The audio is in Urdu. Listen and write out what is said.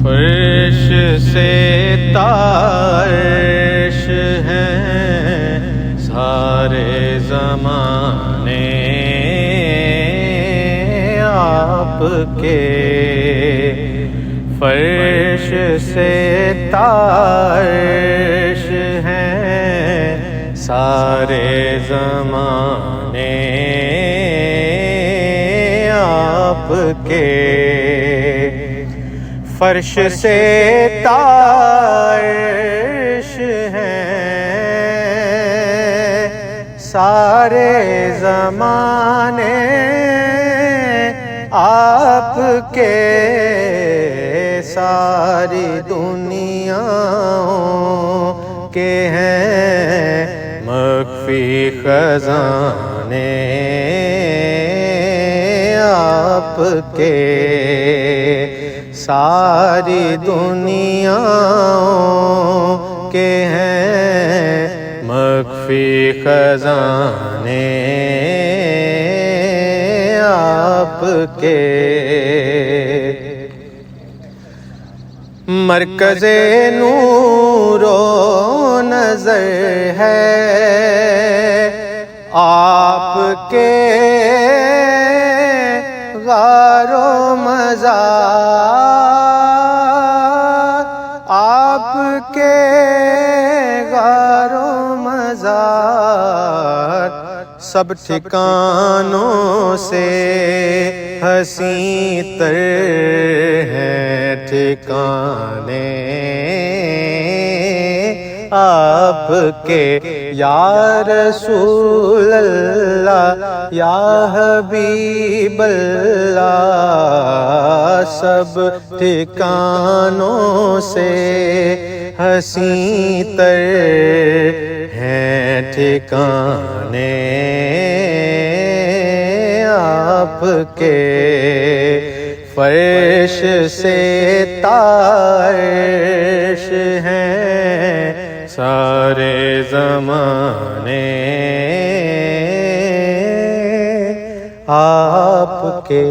فرش سے تارش ہیں سارے زمانے آپ کے، فرش سے تارش ہیں سارے زمانے آپ کے، فرش سے تارش ہیں سارے زمانے آپ کے، ساری دنیاؤں کے ہیں مخفی خزانے آپ کے، ساری دنیاؤں کے ہیں مخفی خزانے آپ کے، مرکز نور و نظر ہے آپ کے، غار و مزار آپ کے، غار و مزار سب ٹھکانوں سے حسین تر ہیں ٹھکانے آپ کے، یا رسول اللہ یا حبیب اللہ سب ٹھکانوں سے حسین تر ہیں ٹھکانے آپ کے، فرش سے تارش ہیں سارے زمانے آپ کے۔